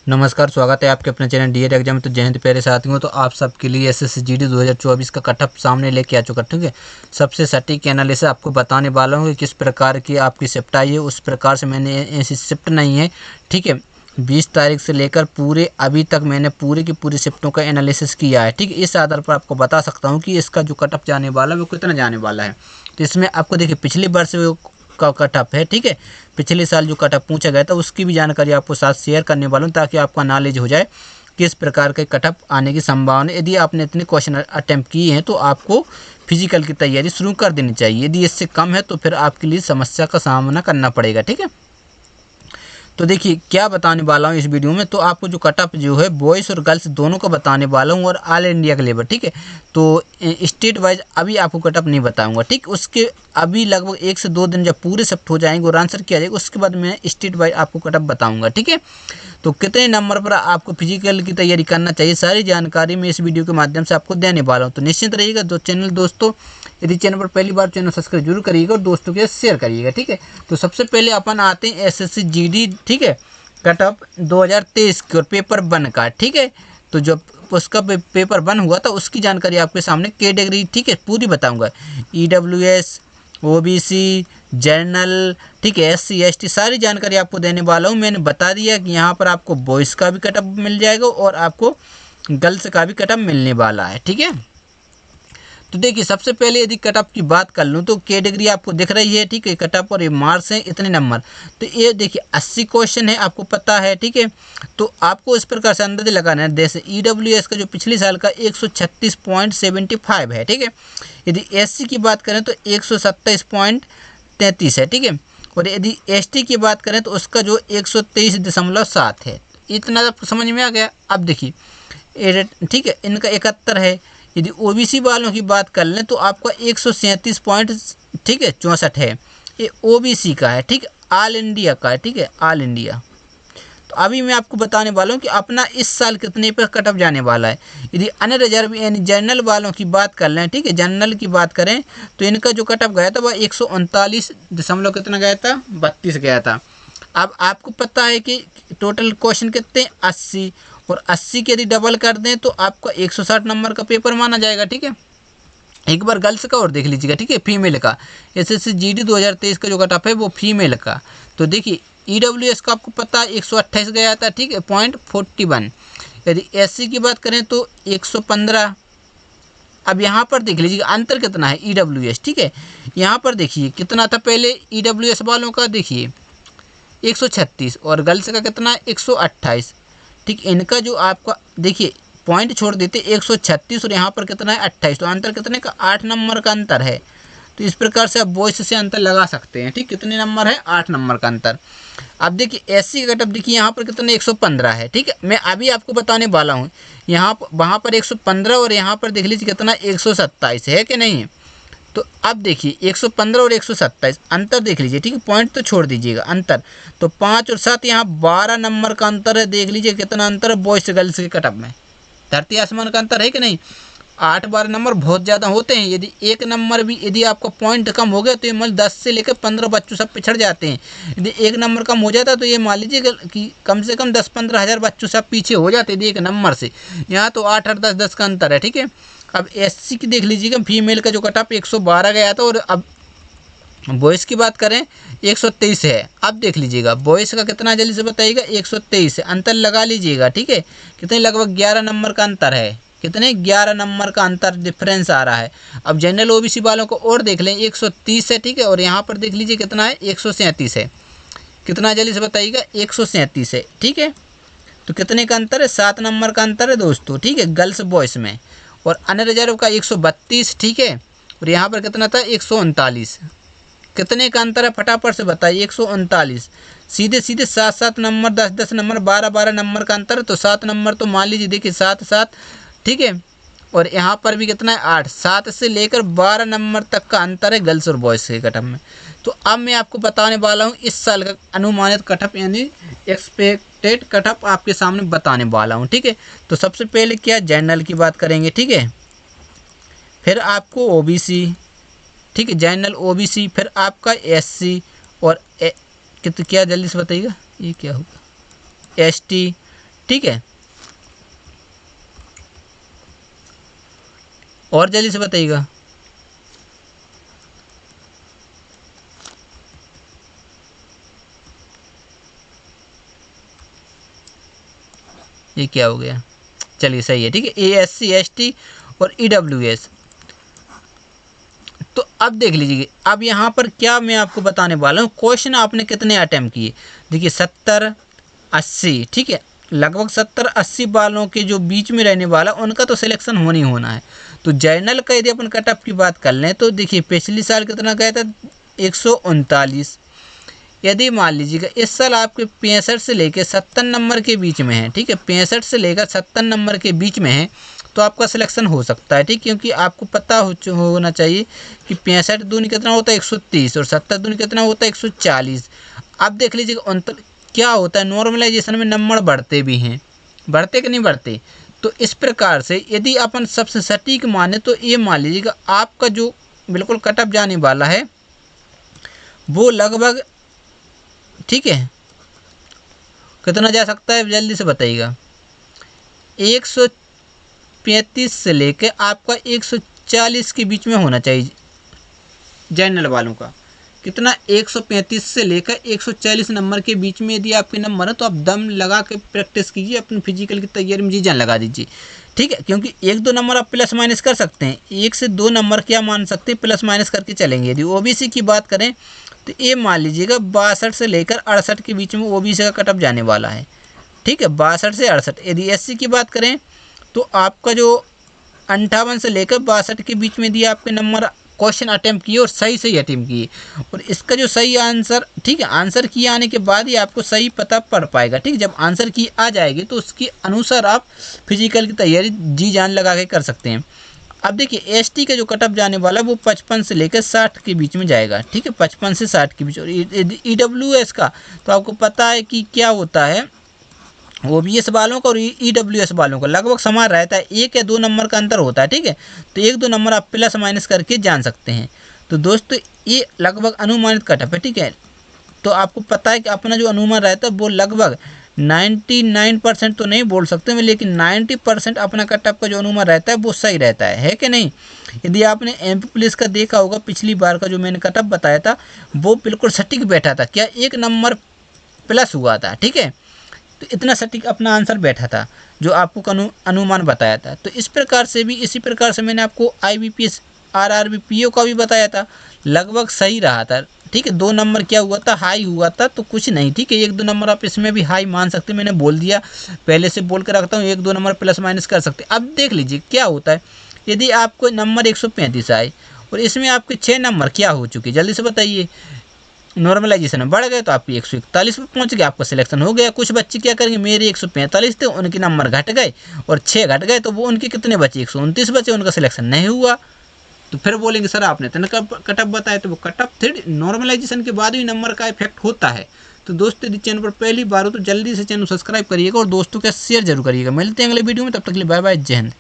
नमस्कार, स्वागत है आपके अपने चैनल डीएड एग्जाम। तो जय हिंद प्यारे साथियों। तो आप सबके लिए एसएससी जीडी 2024 का कटअप सामने लेके आ चुका, ठीक है। सबसे सटीक एनालिसिस आपको बताने वाला हूँ कि किस प्रकार की आपकी शिफ्ट आई है। उस प्रकार से मैंने ऐसी शिफ्ट नहीं है, ठीक है। 20 तारीख से लेकर पूरे अभी तक मैंने पूरी की पूरी शिफ्टों का एनालिसिस किया है, ठीक है। इस आधार पर आपको बता सकता हूँ कि इसका जो कटअप जाने वाला है वो कितना जाने वाला है। तो इसमें आपको देखिए पिछले वर्ष का कटअप है, ठीक है। पिछले साल जो कटअप पूछा गया था उसकी भी जानकारी आपको साथ शेयर करने वाला हूँ, ताकि आपका नॉलेज हो जाए किस प्रकार के कटअप आने की संभावना है। यदि आपने इतने क्वेश्चन अटेम्प्ट किए हैं तो आपको फिजिकल की तैयारी शुरू कर देनी चाहिए। यदि इससे कम है तो फिर आपके लिए समस्या का सामना करना पड़ेगा, ठीक है। तो देखिए क्या बताने वाला हूँ इस वीडियो में। तो आपको जो कटअप जो है बॉयज़ और गर्ल्स दोनों का बताने वाला हूँ, और ऑल इंडिया का लेवल, ठीक है। तो स्टेट वाइज अभी आपको कटअप नहीं बताऊंगा, ठीक। उसके अभी लगभग 1 से 2 दिन जब पूरे शिफ्ट हो जाएंगे और आंसर किया जाएगा उसके बाद मैं स्टेट वाइज आपको कटअप बताऊंगा, ठीक है। तो कितने नंबर पर आपको फिजिकल की तैयारी करना चाहिए, सारी जानकारी मैं इस वीडियो के माध्यम से आपको देने वाला हूँ। तो निश्चित रहिएगा। दोस्तों यदि चैनल पर पहली बार चैनल सब्सक्राइब जरूर करिएगा और दोस्तों के शेयर करिएगा, ठीक है। तो सबसे पहले अपन आते हैं एसएससी जीडी, ठीक है, कटअप 2023 की और पेपर 1 का, ठीक है। तो जब उसका पेपर 1 हुआ था उसकी जानकारी आपके सामने कैटेगरी, ठीक है, पूरी बताऊंगा। ईडब्ल्यूएस, ओबीसी, जनरल, ठीक है, एससी एसटी सारी जानकारी आपको देने वाला हूँ। मैंने बता दिया कि यहाँ पर आपको बॉयज़ का भी कटअप मिल जाएगा और आपको गर्ल्स का भी कटअप मिलने वाला है, ठीक है। तो देखिए सबसे पहले यदि कटअप की बात कर लूँ तो कैटेगरी आपको दिख रही है, ठीक है, कटअप और ये मार्क्स हैं इतने नंबर। तो ये देखिए 80 क्वेश्चन है, आपको पता है, ठीक है। तो आपको इस प्रकार से अंदाजा लगाना है। जैसे ईडब्ल्यूएस का जो पिछले साल का 136.75 है, ठीक है। यदि एससी की बात करें तो 127.33 है, ठीक है। और यदि एसटी की बात करें तो उसका जो 123.7 है। इतना आपको समझ में आ गया। अब देखिए ठीक है, इनका 71 है। यदि ओबीसी वालों की बात कर लें तो आपका 137 ठीक है 64 है। ये ओबीसी का है, ठीक है, ऑल इंडिया का है, ठीक है, ऑल इंडिया। तो अभी मैं आपको बताने वाला हूँ कि अपना इस साल कितने पर कटअप जाने वाला है। यदि अन्य रिजर्व यानी जनरल वालों की बात कर लें, ठीक है, जनरल की बात करें तो इनका जो कटअप गया था वह 139 दशमलव कितना गया था, 32 गया था। अब आपको पता है कि टोटल क्वेश्चन कितने 80, और 80 के यदि डबल कर दें तो आपका 160 नंबर का पेपर माना जाएगा, ठीक है। एक बार गर्ल्स का और देख लीजिएगा, ठीक है, फीमेल का। एसएससी जीडी 2023 का जो कटअप है वो फीमेल का। तो देखिए ईडब्ल्यूएस का आपको पता है 128 गया था, ठीक है, .41। यदि एससी की बात करें तो 115। अब यहाँ पर देख लीजिए अंतर कितना है ईडब्ल्यूएस, ठीक है। यहाँ पर देखिए कितना था पहले ईडब्ल्यूएस वालों का, देखिए 136, और गर्ल्स का कितना है 128, ठीक। इनका जो आपका देखिए पॉइंट छोड़ देते 136 और यहाँ पर कितना है 28, तो अंतर कितने का 8 नंबर का अंतर है। तो इस प्रकार से आप बॉयज़ से अंतर लगा सकते हैं, ठीक। कितने नंबर है 8 नंबर का अंतर। अब देखिए एससी का कटअप देखिए यहाँ पर कितने 115 है, ठीक है। मैं अभी आपको बताने वाला हूँ यहाँ वहाँ पर 115 और यहाँ पर देख लीजिए कितना 127 है कि नहीं। तो अब देखिए 115 और 127 अंतर देख लीजिए, ठीक है, पॉइंट तो छोड़ दीजिएगा अंतर। तो 5 और 7 यहाँ 12 नंबर का अंतर है। देख लीजिए कितना अंतर है बॉयज़ से गर्ल्स के कटअप में, धरती आसमान का अंतर है कि नहीं। 8-12 नंबर बहुत ज़्यादा होते हैं। यदि एक नंबर भी यदि आपका पॉइंट कम हो गया तो ये मतलब 10 से लेकर 15 बच्चों सब पिछड़ जाते हैं। यदि एक नंबर कम हो जाता तो ये मान लीजिए कि कम से कम 10-15 हज़ार बच्चों सब पीछे हो जाते यदि एक नंबर से। यहाँ तो 8-8, 10-10 का अंतर है, ठीक है। अब एससी की देख लीजिएगा, फीमेल का जो कटअप 112 गया था, और अब बॉयज़ की बात करें 123 है। अब देख लीजिएगा बॉयज़ का कितना जल्दी से बताइएगा 123 है। अंतर लगा लीजिएगा, ठीक है, कितने लगभग 11 नंबर का अंतर है। कितने 11 नंबर का अंतर डिफरेंस आ रहा है। अब जनरल ओबीसी वालों को और देख लें 130 है, ठीक है, और यहाँ पर देख लीजिए कितना है 137 है। कितना जल्दी से बताइएगा 137 है, ठीक है। तो कितने का अंतर है 7 नंबर का अंतर है दोस्तों, ठीक है, गर्ल्स बॉयज़ में। और अन्य रिजर्व का 132, ठीक है, और यहाँ पर कितना था 139। कितने का अंतर है फटाफट से बताइए 139। सीधे सीधे 7-7 नंबर, 10-10 नंबर, 12-12 नंबर का अंतर है। तो 7 नंबर तो मान लीजिए देखिए 7-7, ठीक है। और यहाँ पर भी कितना है 8, 7 से लेकर 12 नंबर तक का अंतर है गर्ल्स और बॉयज़ के कटअप में। तो अब मैं आपको बताने वाला हूँ इस साल का अनुमानित कटअप यानी एक्सपेक्टेड कटअप आपके सामने बताने वाला हूँ, ठीक है। तो सबसे पहले क्या जनरल की बात करेंगे, ठीक है, फिर आपको ओबीसी, ठीक है, जनरल ओबीसी, फिर आपका एससी, और क्या जल्दी से बताइएगा ये क्या होगा एसटी, ठीक है, और जल्दी से बताइएगा। ये क्या हो गया, चलिए सही है, ठीक है, ASC ST और EWS। तो अब देख लीजिए, अब यहाँ पर क्या मैं आपको बताने वाला हूँ, क्वेश्चन आपने कितने अटेम्प्ट किए। देखिए 70 80, ठीक है, लगभग 70 80 वालों के जो बीच में रहने वाला उनका तो सिलेक्शन होना ही होना है। तो जर्नल का यदि अपन कट ऑफ की बात कर लें तो देखिए पिछले साल कितना गया था, 139। यदि मान लीजिएगा इस साल आपके 65 से लेकर 70 नंबर के बीच में है, ठीक है, 65 से लेकर 70 नंबर के बीच में है, तो आपका सिलेक्शन हो सकता है, ठीक, क्योंकि आपको पता होना चाहिए कि 65 दूनी कितना होता है 130 और 70 दूनी कितना होता है 140। अब देख लीजिएगा क्या होता है, नॉर्मलाइजेशन में नंबर बढ़ते भी हैं, बढ़ते कि नहीं बढ़ते। तो इस प्रकार से यदि अपन सबसे सटीक माने तो ये मान लीजिएगा आपका जो बिल्कुल कट ऑफ जाने वाला है वो लगभग, ठीक है, कितना जा सकता है जल्दी से बताइएगा, 135 से लेकर आपका 140 के बीच में होना चाहिए जनरल वालों का। कितना, 135 से लेकर 140 नंबर के बीच में यदि आपके नंबर है तो आप दम लगा के प्रैक्टिस कीजिए, अपनी फिजिकल की तैयारी में जी जान लगा दीजिए, ठीक है, क्योंकि 1-2 नंबर आप प्लस माइनस कर सकते हैं, 1 से 2 नंबर क्या मान सकते हैं, प्लस माइनस करके चलेंगे। यदि OBC की बात करें तो ये मान लीजिएगा 62 से लेकर 68 के बीच में OBC का कट ऑफ जाने वाला है, ठीक है, 62 से 68। यदि SC की बात करें तो आपका जो 58 से लेकर 62 के बीच में यदि आपके नंबर क्वेश्चन अटेम्प्ट किए और सही अटेम्प्ट किए और इसका जो सही आंसर, ठीक है, आंसर की आने के बाद ही आपको सही पता पड़ पाएगा, ठीक, जब आंसर की आ जाएगी तो उसके अनुसार आप फिजिकल की तैयारी जी जान लगा के कर सकते हैं। अब देखिए ST का जो कट ऑफ जाने वाला है वो 55 से लेकर 60 के बीच में जाएगा, ठीक है, 55 से 60 के बीच। और EWS का तो आपको पता है कि क्या होता है, OBS वालों का और EWS वालों का लगभग समान रहता है, 1 या 2 नंबर का अंतर होता है, ठीक है, तो 1-2 नंबर आप प्लस माइनस करके जान सकते हैं। तो दोस्तों ये लगभग अनुमानित कट ऑफ है, ठीक है, तो आपको पता है कि अपना जो अनुमान रहता है वो लगभग 99% तो नहीं बोल सकते मैं, लेकिन 90% अपना कट ऑफ का जो अनुमान रहता है वो सही रहता है कि नहीं। यदि आपने MP पुलिस का देखा होगा, पिछली बार का जो मैंने कट ऑफ बताया था वो बिल्कुल सटीक बैठा था, क्या 1 नंबर प्लस हुआ था, ठीक है, तो इतना सटीक अपना आंसर बैठा था जो आपको अनुमान बताया था। तो इस प्रकार से भी, इसी प्रकार से मैंने आपको IBPS RRB PO का भी बताया था, लगभग सही रहा था, ठीक है। 2 नंबर क्या हुआ था, हाई हुआ था, तो कुछ नहीं, ठीक है, 1-2 नंबर आप इसमें भी हाई मान सकते, मैंने बोल दिया, पहले से बोल कर रखता हूँ, 1-2 नंबर प्लस माइनस कर सकते। अब देख लीजिए क्या होता है, यदि आपको नंबर 135 आए और इसमें आपके 6 नंबर क्या हो चुके, जल्दी से बताइए, नॉर्मलाइजेशन में बढ़ गए तो आपकी 141 पे पहुंच गए, आपका सिलेक्शन हो गया। कुछ बच्चे क्या करेंगे, मेरे 145 थे, उनके नंबर घट गए और 6 घट गए, तो वो उनके कितने बचे, 129 बचे, उनका सिलेक्शन नहीं हुआ। तो फिर बोलेंगे सर आपने इतना कट ऑफ बताया, तो वो कट ऑफ थ्री नॉर्मलाइजेशन के बाद ही नंबर का इफेक्ट होता है। तो दोस्तों यदि चैनल पर पहली बार हो तो जल्दी से चैनल सब्सक्राइब करिएगा और दोस्तों के शेयर जरूर करिएगा। मिलते हैं अगले वीडियो में, तब तक के लिए बाय बाय, जय हिंद।